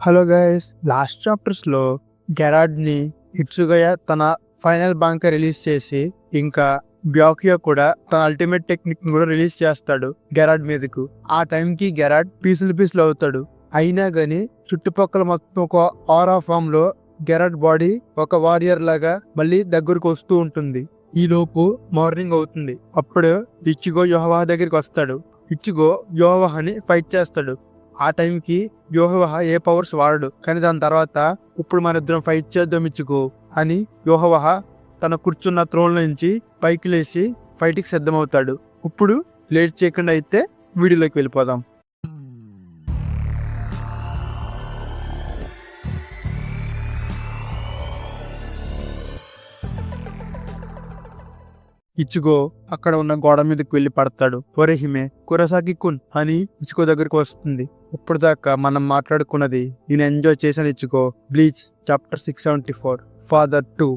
Hello guys, last chapters లో Gerald ని ఇట్సుగయ తన ఫైనల్ బాంక రిలీజ్ చేసి ఇంకా బ్యాక్యో కూడా తన అల్టిమేట్ టెక్నిక్ కూడా రిలీజ్ చేస్తాడు గెరాడ్ మీదకు. ఆ టైంకి గెరాడ్ పీసులు అవుతాడు. అయినా గాని చుట్టుపక్కల మొత్తం ఒక ఆరా ఫామ్ లో గెరాడ్ బాడీ ఒక వారియర్ లాగా మళ్ళీ దగ్గరకు వస్తూ ఉంటుంది. ఈ లోపు మార్నింగ్ అవుతుంది. అప్పుడు ఇచ్చిగో యోహవా దగ్గరికి వస్తాడు. ఇచ్చిగో యోహవాని ఫైట్ చేస్తాడు. ఆ టైంకి యోహవహ ఏ పవర్స్ వాడడు. కానీ దాని తర్వాత ఇప్పుడు మన ఇద్దరం ఫైట్ చేద్దాం ఇచ్చుకో అని యోహవహ తన కూర్చున్న త్రోన్ నుంచి పైకి లేచి ఫైట్కి సిద్ధమవుతాడు. ఇప్పుడు లేట్ చేయకుండా అయితే వీడియోలోకి వెళ్ళిపోదాం. ఇచ్చుగో అక్కడ ఉన్న గోడ మీదకి వెళ్లి పడతాడు. ఒరేహిమే కురసాకి కున్ అని ఇచ్చుకో దగ్గరకు వస్తుంది. ఇప్పటిదాకా మనం మాట్లాడుకున్నది నేను ఎంజాయ్ చేశాను ఇచ్చుకో. Bleach chapter 674 father 2.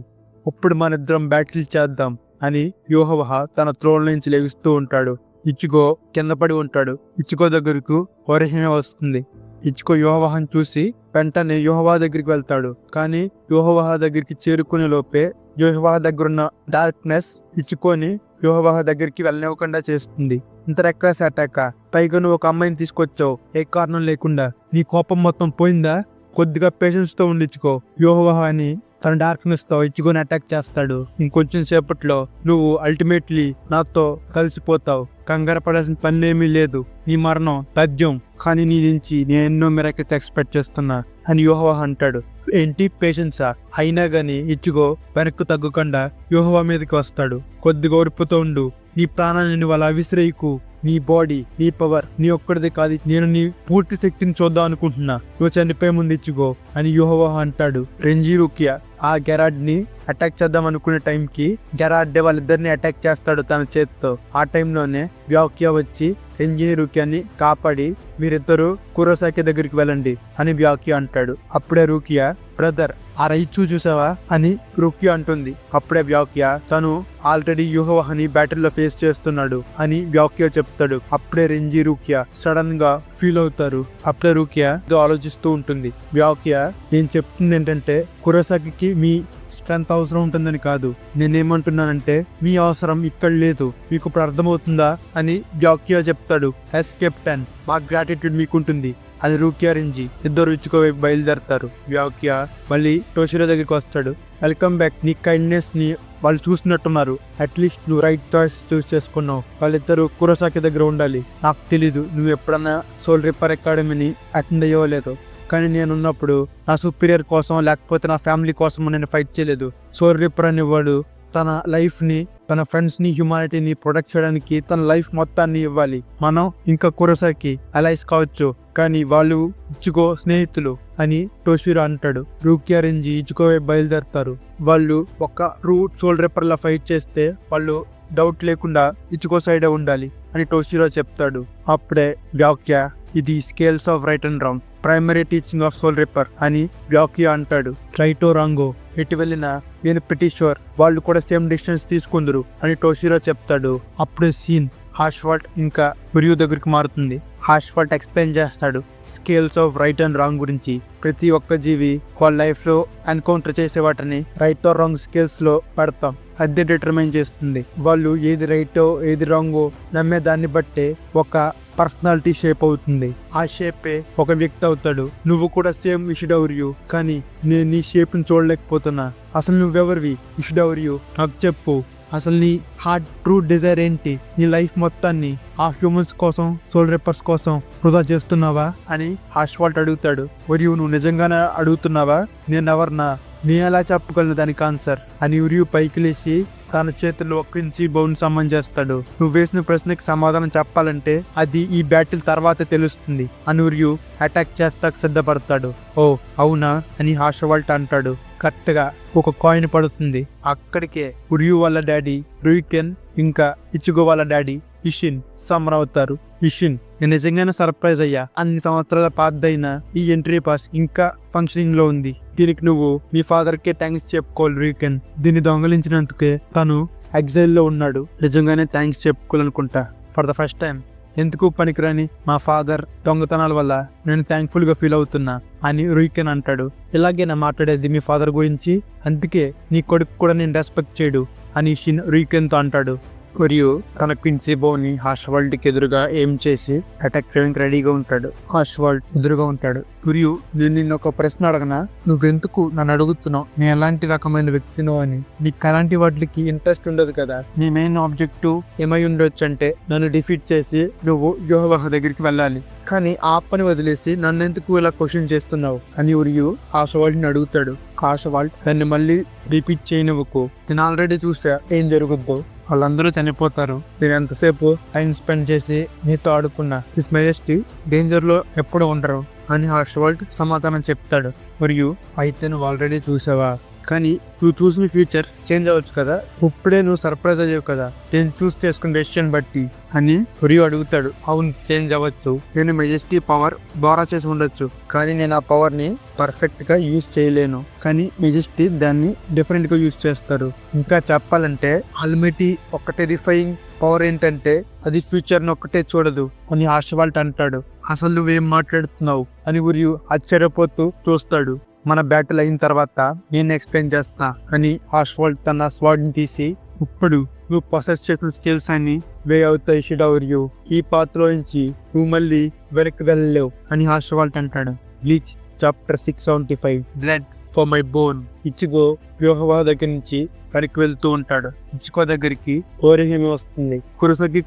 ఇప్పుడు మన ఇద్దరం బ్యాటిల్ చేద్దాం అని యోహవహ తన త్రోన్ నుంచి లెగుస్తూ ఉంటాడు. ఇచ్చుకో కింద పడి ఉంటాడు. ఇచ్చుకో దగ్గరకు ఒరేహిమే వస్తుంది. ఇచ్చుకో యోహవహని చూసి వెంటనే యోహవా దగ్గరికి వెళ్తాడు. కానీ యోహవహ దగ్గరికి చేరుకునే లోపే యోహవహ దగ్గరున్న డార్క్నెస్ ఇచ్చుకొని యోహవహ దగ్గరికి వెళ్ళనివ్వకుండా చేస్తుంది. ఇంత రెక్లెస్ అటాక్. పైగా నువ్వు ఒక అమ్మాయిని తీసుకొచ్చావు ఏ కారణం లేకుండా. నీ కోపం మొత్తం పోయిందా? కొద్దిగా పేషెన్స్ తో ఉండిచ్చుకో. యోహవహ అని తన డార్క్నెస్ తో ఇచ్చుకొని అటాక్ చేస్తాడు. ఇంకొంచెం సేపట్లో నువ్వు అల్టిమేట్లీ నాతో కలిసిపోతావు. కంగారు పడాల్సిన పని ఏమీ లేదు. నీ మరణం తథ్యం. కానీ నీ నుంచి నేను ఎన్నో మిరాకిల్స్ ఎక్స్పెక్ట్ చేస్తున్నా అని యోహవహ అంటాడు. ఏంటి పేషెన్సా? అయినా గాని ఇచ్చుగో వెనక్కు తగ్గకుండా యోహవా మీదకి వస్తాడు. కొద్దిగా ఓర్పుతో ఉండు. నీ ప్రాణాన్ని నువ్వు అలా విసిరేయకు. నీ బాడీ, నీ పవర్ నీ ఒక్కడిది కాదు. నేను నీ పూర్తి శక్తిని చూద్దాం అనుకుంటున్నా. నువ్వు చనిపోయే ముందు ఇచ్చుకో అని యోహవా అంటాడు. రెంజీ రుకియా ఆ గెరాడ్ ని అటాక్ చేద్దాం అనుకునే టైంకి గెరాడ్ వాళ్ళిద్దరిని అటాక్ చేస్తాడు తన చేతితో. ఆ టైంలోనే బ్యాక్యా వచ్చి రెంజీ రుకియాని కాపాడి మీరిద్దరూ కురోసాకి దగ్గరికి వెళ్ళండి అని బ్యాక్యా అంటాడు. అప్పుడే రుకియా బ్రదర్ ఆ రైచు చూసావా అని రుకియా అంటుంది. అప్పుడే బ్యాక్యా తను ఆల్రెడీ యోహవహని బ్యాటిల్లో ఫేస్ చేస్తున్నాడు అని బ్యాక్యా చెప్తాడు. అప్పుడే రెంజీ రుకియా సడన్ గా ఫీల్ అవుతారు. అప్పుడే రుకియా ఆలోచిస్తూ ఉంటుంది. బ్యాక్యా నేను చెప్తుంది ఏంటంటే కురోసాకి మీ స్ట్రెంత్ అవసరం ఉంటుందని కాదు. నేనేమంటున్నానంటే మీ అవసరం ఇక్కడ లేదు. మీకు ఇప్పుడు అర్థమవుతుందా అని బ్యాక్యా చెప్తాడు. ఎస్ కెప్టెన్, మా గ్రాటిట్యూడ్ మీకుంటుంది అని రుకియా రెంజీ ఇద్దరు ఇచ్చుకోవైపు బయలుదేరతారు. బ్యాక్యా మళ్ళీ టోషిరో దగ్గరికి వస్తాడు. Welcome back. నీ కైండ్నెస్ ని వాళ్ళు చూసినట్టున్నారు. అట్లీస్ట్ నువ్వు రైట్ చాయిస్ చూస్ చేసుకున్నావు. వాళ్ళిద్దరు కురోసాకి దగ్గర ఉండాలి. నాకు తెలీదు నువ్వు ఎప్పుడన్నా సోల్ రిప్పర్ అకాడమీని అటెండ్ అయ్యలేదు. కానీ నేనున్నప్పుడు నా సుపీరియర్ కోసం లేకపోతే నా ఫ్యామిలీ కోసం నేను ఫైట్ చేయలేదు. సోల్ రిప్పర్ అనేవాడు తన లైఫ్ ని, తన ఫ్రెండ్స్ ని, హ్యూమానిటీని ప్రొటెక్ట్ చేయడానికి తన లైఫ్ మొత్తాన్ని ఇవ్వాలి. మనం ఇంకా కురోసాకి అలైస్ కావచ్చు, కానీ వాళ్ళు ఇచ్చుకో స్నేహితులు అని టోషిరో అంటాడు. రుకియా రెంజీ ఇచ్చుకో బయలుదేరతారు. వాళ్ళు ఒక ట్రూ సోల్ రిప్పర్ లా ఫైట్ చేస్తే వాళ్ళు డౌట్ లేకుండా ఇచ్చుకో సైడే ఉండాలి అని టోషిరో చెప్తాడు. అప్పుడే బ్యాక్యా ఇది scales of right and wrong, primary teaching of soul ripper అని బ్యాక్యా అంటాడు. రైటో రాంగో ఎటు వెళ్ళినా నేను ప్రిటీ షూర్ వాళ్ళు కూడా సేమ్ డిస్టెన్స్ తీసుకుందరు అని టోషిరో చెప్తాడు. అప్పుడే సీన్ హాష్వాల్ట్ ఇంకా ఉరియు దగ్గరికి మారుతుంది. హాష్వాల్ట్ ఎక్స్ప్లెయిన్ చేస్తాడు scales of right and wrong గురించి. ప్రతి ఒక్క జీవి వాళ్ళ లైఫ్ లో ఎన్కౌంటర్ చేసే వాటిని రైట్ ఆర్ రాంగ్ స్కేల్స్ లో పెడతాం. అదే డిటర్మైన్ చేస్తుంది వాళ్ళు ఏది రైటో ఏది రాంగో నమ్మే దాన్ని బట్టే ఒక పర్సనాలిటీ షేప్ అవుతుంది. ఆ షేపే ఒక వ్యక్తి అవుతాడు. నువ్వు కూడా సేమ్ ఇషుడౌరియు, కానీ నేను నీ షేప్ ని చూడలేకపోతున్నా. అసలు నువ్వెవరివి ఇషుడౌరియు? నాకు చెప్పు. అసలు నీ హార్ట్ ట్రూ డిజైర్ ఏంటి? నీ లైఫ్ మొత్తాన్ని ఆ హ్యూమన్స్ కోసం, సోల్ రిప్పర్స్ కోసం వృధా చేస్తున్నావా అని హాష్వాల్ట్ అడుగుతాడు. మరియు నువ్వు నిజంగానే అడుగుతున్నావా? నేనెవర్నా? నేను ఎలా చెప్పగలను దానికి ఆన్సర్ అని ఉరియు పైకి లేచి తన చేతుల్లో ఒక ఇంచి బౌన్ సమ్మన్ చేస్తాడు. నువ్వు వేసిన ప్రశ్నకి సమాధానం చెప్పాలంటే అది ఈ బ్యాటిల్ తర్వాతే తెలుస్తుంది అని ఉరియు అటాక్ చేస్తాకు సిద్ధపడతాడు. ఓ అవునా అని హాష్వాల్ట్ అంటాడు. కరెక్ట్గా ఒక కాయిన్ పడుతుంది. అక్కడికే ఉరియు వాళ్ళ డాడీ రుయికెన్ ఇంకా ఇచ్చుగో వాళ్ళ డాడీ ఇషిన్ సమ్మన్ అవుతారు. ఇషిన్, నేను నిజంగానే సర్ప్రైజ్ అయ్యా. అన్ని సంవత్సరాల పాతదైన ఈ ఎంట్రీ పాస్ ఇంకా ఫంక్షనింగ్ లో ఉంది. దీనికి నువ్వు మీ ఫాదర్ కే థ్యాంక్స్ చెప్పుకోవాలి రుయికెన్. దీన్ని దొంగలించినందుకే తను ఎగ్జైల్ లో ఉన్నాడు. నిజంగానే థ్యాంక్స్ చెప్పుకోవాలనుకుంటా. ఫర్ ద ఫస్ట్ టైం ఎందుకు పనికిరాని మా ఫాదర్ దొంగతనాల వల్ల నేను థ్యాంక్ఫుల్ గా ఫీల్ అవుతున్నా అని రుయికెన్ అంటాడు. ఇలాగే నా మాట్లాడేది మీ ఫాదర్ గురించి, అందుకే నీ కొడుకు కూడా నేను రెస్పెక్ట్ చేయడు అని షిన్ రుయికెన్ తో అంటాడు. మరియు తన క్విన్సీ బోని హాష్వాల్డ్ కి ఎదురుగా ఏం చేసి అటాక్ చేయడానికి రెడీగా ఉంటాడు. హాష్వాల్డ్ ఎదురుగా ఉంటాడు. మరియు నేను నిన్ను ఒక ప్రశ్న అడగనా, నువ్వెందుకు నన్ను అడుగుతున్నావు నేను ఎలాంటి రకమైన వ్యక్తినో అని? నీకు అలాంటి వాటికి ఇంట్రెస్ట్ ఉండదు కదా. నీ మెయిన్ ఆబ్జెక్టివ్ ఏమై ఉండొచ్చు అంటే నన్ను డిఫీట్ చేసి నువ్వు యెహోవా దగ్గరికి వెళ్ళాలి, కానీ ఆ పని వదిలేసి నన్ను ఎందుకు ఇలా క్వశ్చన్ చేస్తున్నావు అని ఉరియు హాష్వాల్డ్ని అడుగుతాడు. హాష్వాల్డ్ దాన్ని మళ్ళీ రిపీట్ చేయనివ్వకు, నేను ఆల్రెడీ చూసా ఏం జరుగుద్దో, వాళ్ళందరూ చనిపోతారు, నేను ఎంతసేపు టైం స్పెండ్ చేసి నీతో ఆడుకున్నా, హిస్ మెజెస్టీ డేంజర్ లో ఎప్పుడు ఉండరు అని హాష్వాల్డ్ సమాధానం చెప్తాడు. మరియు అయితే నువ్వు ఆల్రెడీ చూసావా, కానీ నువ్వు చూసిన ఫ్యూచర్ చేంజ్ అవ్వచ్చు కదా, ఇప్పుడే నువ్వు సర్ప్రైజ్ అయ్యావు కదా నేను చూస్ చేసుకున్న డెసిషన్ బట్టి అని రియో అడుగుతాడు. అవును చేంజ్ అవ్వచ్చు, నేను మెజెస్టీ పవర్ ద్వారా చేసి ఉండొచ్చు, కానీ నేను ఆ పవర్ ని పర్ఫెక్ట్ గా యూజ్ చేయలేను, కానీ మెజెస్టీ దాన్ని డిఫరెంట్ గా యూజ్ చేస్తారు. ఇంకా చెప్పాలంటే ఆల్మైటీ ఒక టెరిఫైయింగ్ పవర్ ఏంటంటే అది ఫ్యూచర్ ని ఒక్కటే చూడదు అని హాష్వాల్డ్ అంటాడు. అసలు నువ్వేం మాట్లాడుతున్నావు అని ఉరియు ఆశ్చర్యపోతూ చూస్తాడు. మన బ్యాటిల్ అయిన తర్వాత నేను ఎక్స్ప్లెయిన్ చేస్తా అని హాష్వాల్డ్ తన స్వాడ్ని తీసి, ఇప్పుడు నువ్వు పొసెస్ చేసిన స్కిల్స్ అన్ని వే అవుతాయి షిడౌరియు, ఈ పాత్రలో నుంచి నువ్వు మళ్ళీ వెనక్కి వెళ్ళలేవు అని హాష్వాల్డ్ అంటాడు. Bleach chapter 675 blood for my bone. Ichigo Yhwach దగ్గర నుంచి వెనక్కి వెళ్తూ ఉంటాడు. ఇచిగో దగ్గరికి ఓరిహిమే వస్తుంది. కురసకి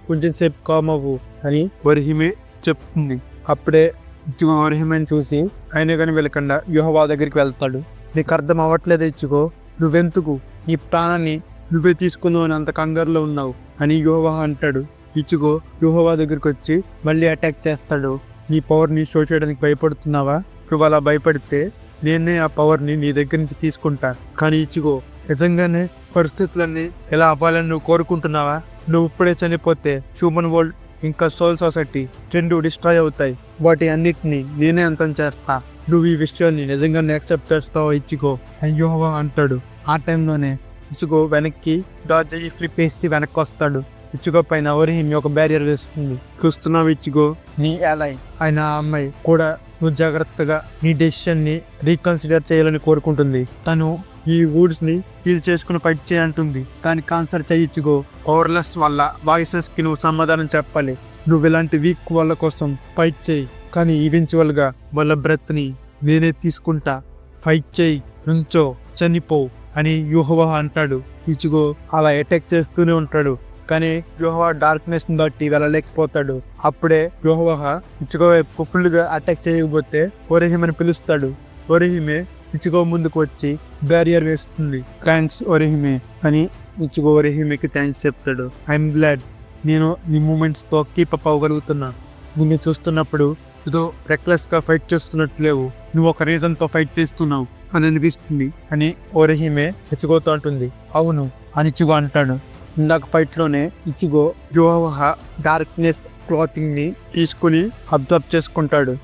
కొంచెం సేపు కామ్ అవ్వు అని ఓరిహిమే చెప్తుంది. అప్పుడే ఇచ్చిగో ఓరిహిమేని చూసి ఆయన కానీ వెళ్ళకుండా యెహోవా దగ్గరికి వెళ్తాడు. నీకు అర్థం అవ్వట్లేదు ఇచ్చిగో, నువ్వెందుకు నీ ప్రాణాన్ని నువ్వే తీసుకుందావు అని అంత కంగారులో ఉన్నావు అని యెహోవా అంటాడు. ఇచ్చిగో యెహోవా దగ్గరికి వచ్చి మళ్ళీ అటాక్ చేస్తాడు. నీ పవర్ని షో చేయడానికి భయపడుతున్నావా? నువ్వు అలా భయపడితే నేనే ఆ పవర్ని నీ దగ్గర నుంచి తీసుకుంటా. కానీ ఇచ్చిగో నిజంగానే పరిస్థితులన్నీ ఎలా అవ్వాలని నువ్వు కోరుకుంటున్నావా? నువ్వు ఇప్పుడే చనిపోతే హ్యూమన్ వరల్డ్ ఇంకా సోల్ సొసైటీ రెండు డిస్ట్రాయ్ అవుతాయి. వాటి అన్నిటినీ నేనే అంతం చేస్తా. నువ్వు ఈ విషయాన్ని నిజంగానే యాక్సెప్ట్ చేస్తావో ఇచ్చిగో అయ్యో అంటాడు. ఆ టైంలోనే ఇచ్చిగో వెనక్కి డార్జ్ అయ్యి ఫ్లిప్ వేసి వెనక్కి వస్తాడు. ఇచ్చిగో పైన ఓరిహిమే ఒక బ్యారియర్ వేస్తుంది. చూస్తున్నావు ఇచ్చిగో, నీ అలై ఆయన ఆ అమ్మాయి కూడా నువ్వు జాగ్రత్తగా నీ డెసిషన్ ని రీకన్సిడర్ చేయాలని కోరుకుంటుంది. తను ఈ వుడ్స్ ని హీల్ చేసుకుని ఫైట్ చేయంటుంది. దానికి ఆన్సర్ చేయించుకో. ఓవర్లెస్ వల్ల వాయిసెస్ కి నువ్వు సమాధానం చెప్పాలి. నువ్వు ఇలాంటి వీక్ వాళ్ళ కోసం ఫైట్ చేయి, కానీ ఈవెన్చువల్ గా వాళ్ళ బ్రెత్ ని నేనే తీసుకుంటా. ఫైట్ చేయి, నుంచో, చనిపో అని యెహోవా అంటాడు. ఇచిగో అలా అటాక్ చేస్తూనే ఉంటాడు, కానీ యెహోవా డార్క్నెస్ దాటి వెళ్ళలేకపోతాడు. అప్పుడే యెహోవా ఇచిగో వైపు ఫుల్ గా అటాక్ చేయకపోతే ఓరిహిమేని పిలుస్తాడు. ఓరిహిమే ఇచిగో ముందుకు వచ్చి బ్యారియర్ వేస్తుంది. థ్యాంక్స్ ఓరిహిమే అని ఇచిగో ఓరిహిమేకి థ్యాంక్స్ చెప్తాడు. ఐఎమ్ గ్లాడ్ నేను నీ మూమెంట్స్ తో కీప్ అప్ అవ్వగలుగుతున్నా. నిన్ను చూస్తున్నప్పుడు ఏదో రెక్లెస్ గా ఫైట్ చేస్తున్నట్టు లేవు, నువ్వు ఒక రీజన్ తో ఫైట్ చేస్తున్నావు అని అనిపిస్తుంది అని ఓరిహిమే ఇచిగోతో అంటుంది. అవును అని ఇచిగో అంటాడు. ఇందాక ఫైట్ లోనే ఇచిగో యెహోవా డార్క్నెస్ క్లాతింగ్ ని తీసుకుని అబ్జర్వ్ చేసుకుంటాడు.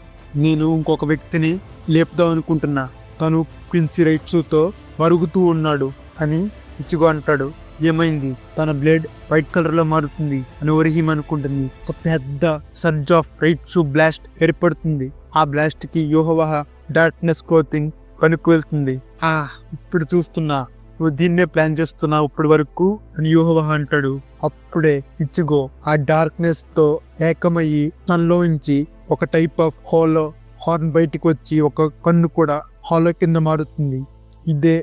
నేను ఇంకొక వ్యక్తిని లేపుదాం అనుకుంటున్నా, తను క్విన్సీ రైట్స్తో మరుగుతూ ఉన్నాడు అని ఇచిగో అంటాడు. ఏమైంది? తన బ్లేడ్ వైట్ కలర్ లో మారుతుంది అని ఓరిహిమే అనుకుంటుంది. ఒక పెద్ద సర్జ్ ఆఫ్ రైట్స్ బ్లాస్ట్ ఏర్పడుతుంది. ఆ బ్లాస్ట్ కి యెహోవా డార్క్నెస్ క్లోతింగ్ పనికి వెళ్తుంది. ఇప్పుడు చూస్తున్నా, నువ్వు దీన్నే ప్లాన్ చేస్తున్నావు ఇప్పటి వరకు అని యెహోవా అంటాడు. అప్పుడే ఇచిగో ఆ డార్క్నెస్ తో ఏకమయ్యి తనలోంచి ఒక టైప్ ఆఫ్ హాలో హార్న్ బయటికి వచ్చి ఒక కన్ను కూడా హాలో కింద మారుతుంది. ఇదే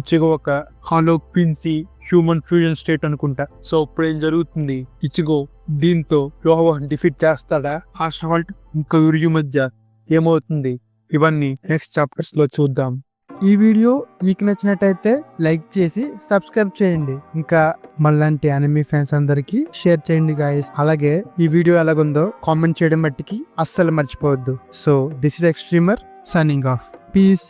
ఇచిగో ఒక hollow Quincey human fusion state అనుకుంటా. సో ఇప్పుడు ఏం జరుగుతుంది? ఇచిగో దీంతో యెహోవా డిఫీట్ చేస్తాడా? హాష్వాల్డ్ ఇంకా ఉరియు మధ్య ఏమవుతుంది? ఇవన్నీ నెక్స్ట్ చాప్టర్స్ లో చూద్దాం. ఈ వీడియో మీకు నచ్చినట్టయితే లైక్ చేసి సబ్స్క్రైబ్ చేయండి. ఇంకా మళ్ళంటి అనిమీ ఫ్యాన్స్ అందరికి షేర్ చేయండి గాయస్. అలాగే ఈ వీడియో ఎలాగుందో కామెంట్ చేయడం బట్టికి అస్సలు మర్చిపోవద్దు. So this is extremer signing off. Piece.